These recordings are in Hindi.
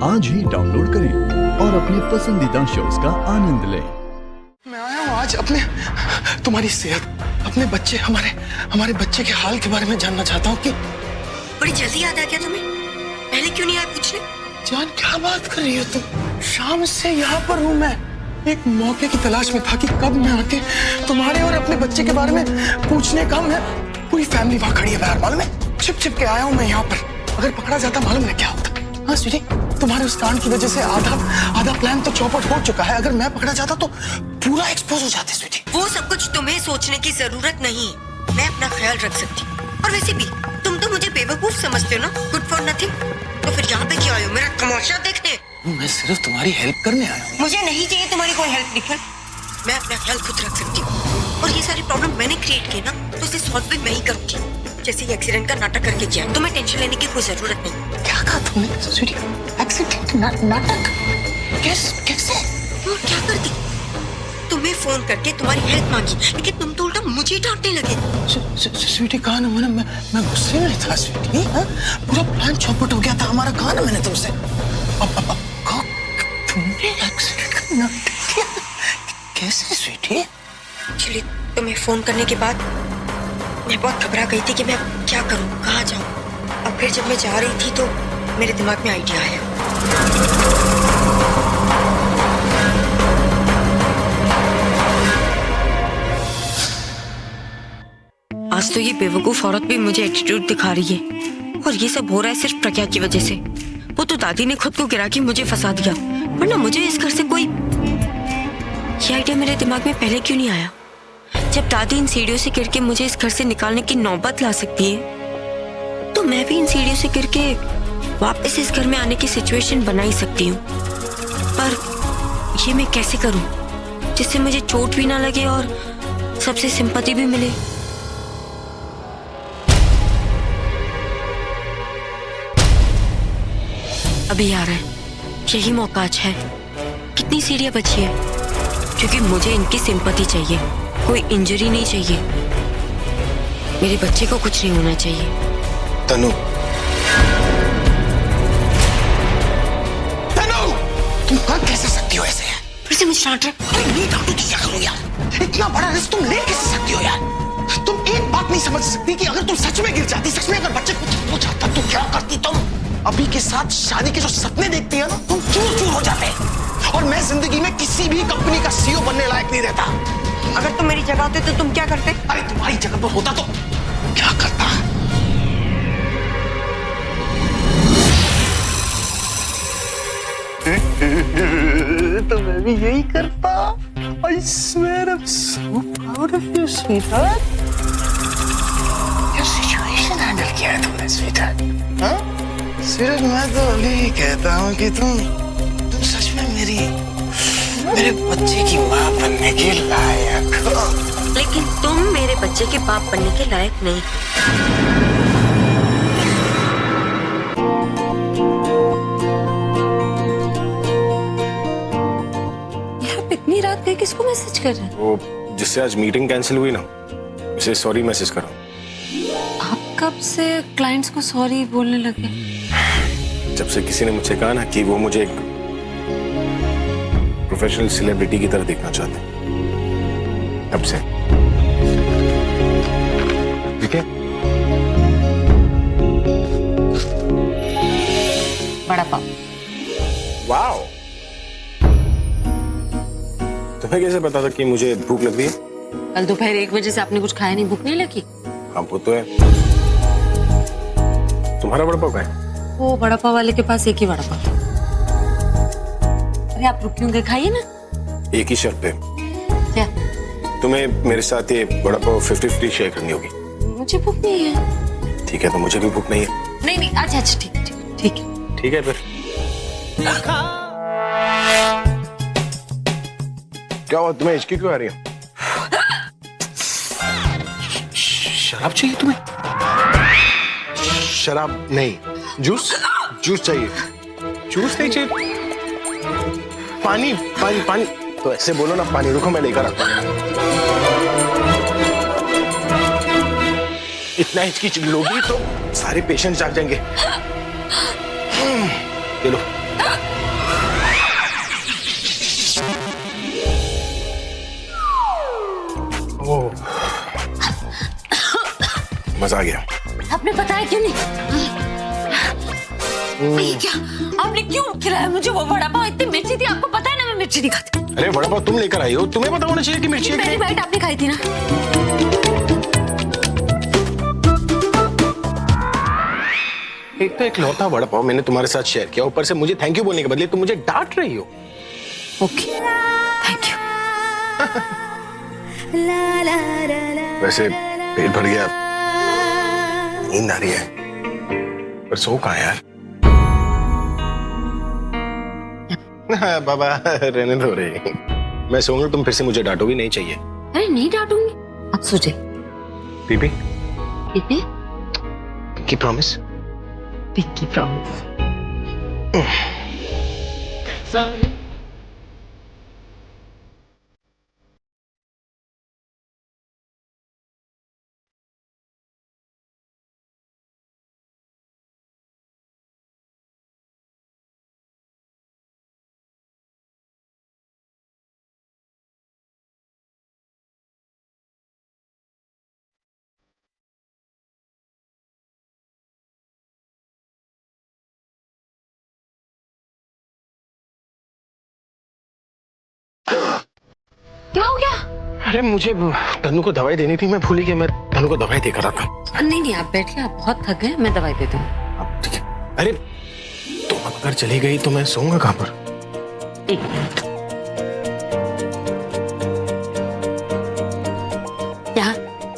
आज ही डाउनलोड करें और अपने पसंदीदा शोज का आनंद लें। मैं आया हूँ आज तुम्हारी सेहत, अपने बच्चे, हमारे बच्चे के हाल के बारे में जानना चाहता हूँ। कि बड़ी जल्दी याद आ गया तुम्हें? पहले क्यों नहीं आए पूछने? जान, क्या बात कर रही हो तुम? शाम से यहाँ पर हूँ मैं, एक मौके की तलाश में था कि कब मैं आके तुम्हारे और अपने बच्चे के बारे में पूछने का। मैं पूरी फैमिली वहाँ खड़ी है बाहर, मालूम है? छिप के आया हूँ मैं यहाँ पर। अगर पकड़ा जाता मालूम है क्या होता? हाँ स्वीटी, तुम्हारे उस कांड की वजह से आधा प्लान तो चौपट हो चुका है। अगर मैं पकड़ा जाता तो पूरा एक्सपोज हो जाते स्वीटी। वो सब कुछ तुम्हें सोचने की जरूरत नहीं, मैं अपना ख्याल रख सकती। और वैसे भी तुम तो मुझे बेवकूफ समझते हो ना, गुड फॉर नथिंग। तो फिर यहाँ पे क्यों आए हो? मेरा तमाशा देखने? मैं सिर्फ तुम्हारी हेल्प करने आया हूँ। मुझे नहीं चाहिए तुम्हारी कोई हेल्प निखिल, मैं अपना ख्याल खुद रख सकती हूँ। और ये सारी प्रॉब्लम मैंने क्रिएट की ना, तो इसे सॉल्व भी मैं ही करूंगी, जैसे ये एक्सीडेंट का नाटक करके किया। तुम्हें टेंशन लेने की कोई जरूरत नहीं। क्या कहा तुमने स्वीटी? एक्सीडेंट नाटक? कैसे? और क्या करती? तुम्हें फोन करके तुम्हारी हेल्प मांगी, लेकिन तुम तो उल्टा मुझे डांटने लगे। स्वीटी, कहा ना मैं गुस्से में था स्वीटी। पूरा प्लान चौपट हो गया था हमारा। कहा ना मैंने तुमसे। अब तुमने एक्सीडेंट का नाटक किया? कैसे स्वीटी? एक्चुअली तुम्हें फोन करने के बाद मैं बहुत घबरा गई थी कि मैं क्या करूं, कहाँ जाऊं। अब फिर जब मैं जा रही थी तो मेरे दिमाग में आइडिया आया। आज तो ये बेवकूफ औरत भी मुझे एटीट्यूड दिखा रही है, और ये सब हो रहा है सिर्फ प्रज्ञा की वजह से। वो तो दादी ने खुद को गिरा के मुझे फंसा दिया, वरना मुझे इस घर से कोई। ये आइडिया मेरे दिमाग में पहले क्यों नहीं आया? जब दादी इन सीढ़ियों से गिर के मुझे इस घर से निकालने की नौबत ला सकती है, तो मैं भी इन सीढ़ियों से गिर के वापस इस घर में आने की सिचुएशन बना ही सकती हूँ। पर ये मैं कैसे करूं जिससे मुझे चोट भी ना लगे और सबसे सिंपैथी भी मिले? अभी आ रहा है, यही मौका आज है। कितनी सीढ़ियां बची है? क्योंकि मुझे इनकी सिंपैथी चाहिए, कोई इंजरी नहीं चाहिए। मेरे बच्चे को कुछ नहीं होना चाहिए। तनु, तुम कर कैसे सकती हो ऐसे? फिर से मुझे डांट रहे? अरे नहीं डांटो तो क्या करूं यार? इतना बड़ा रिस्क तुम ले कैसे सकती हो यार? तुम एक बात नहीं समझ सकती कि अगर तुम सच में गिर जाती, सच में अगर बच्चे कुछ हो जाता तो क्या करती तुम? अभी के साथ शादी के जो सपने देखती है ना, तुम चूर हो जाते। और मैं जिंदगी में किसी भी कंपनी का सीईओ बनने लायक नहीं रहता। अगर तुम मेरी जगह होते तो तुम क्या करते? अरे तुम्हारी जगह पर होता तो क्या करता? तो मैं भी यही करता। I swear I'm so proud of you, sweetheart. क्या सिचुएशन हैंडल किया है तुमने, sweetheart? हाँ? सिर्फ मैं तो अभी कहता हूँ कि तुम सच में मेरे बच्चे की माँ बनने के लायक हो। लेकिन तुम मेरे बच्चे के बाप बनने के लायक नहीं। यार इतनी रात गए किसको मैसेज कर रहे हैं? वो जिससे आज मीटिंग कैंसिल हुई ना, उसे सॉरी मैसेज करो। आप कब से क्लाइंट्स को सॉरी बोलने लगे? जब से किसी ने मुझसे कहा ना कि वो मुझे एक प्रोफेशनल सेलिब्रिटी की तरह देखना चाहते हैं, तब से। ठीक है? बड़ा पाव। वाओ, तुम्हें कैसे पता था कि मुझे भूख लग रही है? कल दोपहर 1 बजे से आपने कुछ खाया नहीं, भूख नहीं लगी? हाँ वो तो है। तुम्हारा बड़ा पाव कहाँ है? वो बड़ा पाव वाले के पास एक ही बड़ा पाव। अरे आप रुक क्यों गए? खाइए ना। एक ही शर्त पे। क्या? तुम्हें मेरे साथ ये बड़ा पाव 50-50 शेयर करनी होगी। मुझे भूख नहीं है। ठीक है, तो मुझे भी भूख नहीं है। नहीं अच्छा ठीक है। ठीक है फिर। क्या हुआ, तुम्हें हिचकी क्यों आ रही है? शराब चाहिए तुम्हें? शराब नहीं, जूस चाहिए। जूस नहीं चाहिए? पानी तो ऐसे बोलो ना, पानी। रुको मैं लेकर आता हूँ। इतना हिचकी लोगी तो सारे पेशेंट जाग जाएंगे। ये लो। मजा आ गया। आपने बताया क्यों नहीं? ये क्या? आपने क्यों खिलाया मुझे वो वड़ा पाव? इतनी मिर्ची थी, आपको पता है ना मैं मिर्ची नहीं खाती। अरे वड़ा पाव तुम लेकर आई हो, तुम्हें पता होना चाहिए कि मिर्ची है कि पहली नहीं। बाइट आपने खाई थी ना। एक तो एक लौता वड़ा पाव मैंने तुम्हारे साथ शेयर किया, ऊपर से मुझे थैंक यू बोलने के बदले तुम मुझे डांट रही हो। Okay, thank you. वैसे पेट भर गया, नींद आ रही है, पर सो कहाँ यार। हाँ, बाबा रहने दो रे, मैं सोऊंगा, तुम फिर से मुझे डांटोगी नहीं चाहिए। अरे नहीं डांटूंगी, आप सो जाइए। पीपी पिपी, की प्रॉमिस। Pinky promise. क्या हो गया? अरे मुझे तनु को दवाई देनी थी, मैं भूल गया, मैं तनु को दवाई देकर आता हूँ। नहीं नहीं, आप बैठिए, आप बहुत थक गए, मैं दवाई देती हूँ। अब ठीक है। अरे तुम अगर चली गई तो मैं सोऊंगा कहाँ पर? एक मिनट, यहाँ,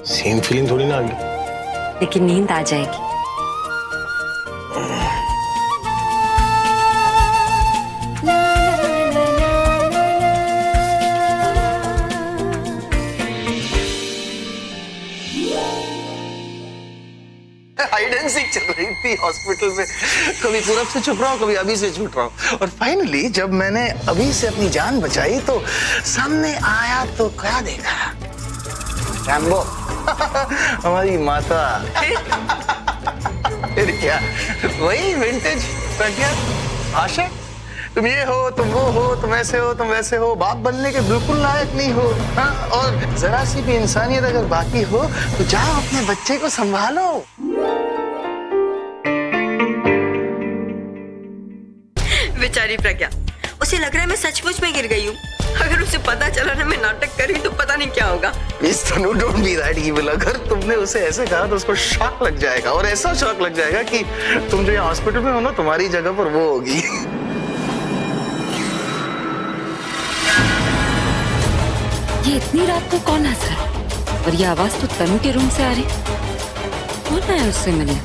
सेम फीलिंग थोड़ी ना आ गई। लेकिन नींद आ जाएगी। हाइड एंड सीक चल रही थी हॉस्पिटल में, कभी पूरब से छुप रहा हूँ, कभी अभी से छूट रहा हूँ, और फाइनली जब मैंने अभी से अपनी जान बचाई तो सामने आया तो क्या देखा? रैम्बो हमारी माता। फिर क्या, वही विंटेज प्रज्ञा, आशा, तुम ये हो, तुम वो हो, तुम ऐसे हो, तुम वैसे हो, बाप बनने के बिल्कुल लायक नहीं हो, हाँ? और जरा सी भी इंसानियत अगर बाकी हो तो जाओ अपने बच्चे को संभालो। बेचारी प्रज्ञा, उसे लग रहा है मैं सचमुच में गिर गई हूँ। अगर उसे पता चला ना मैं नाटक कर रही तो पता नहीं क्या होगा। Please Tanu, don't be that evil. अगर तुमने उसे ऐसे कहा तो उसको शॉक लग जाएगा, और ऐसा शॉक लग जाएगा कि तुम जो यहाँ हॉस्पिटल में हो ना, तुम्हारी जगह पर वो होगी। ये इतनी रात को कौन हंस रहा है? और ये आवाज तो तनु के रूम से आ रही है। कौन आया उससे मिलने?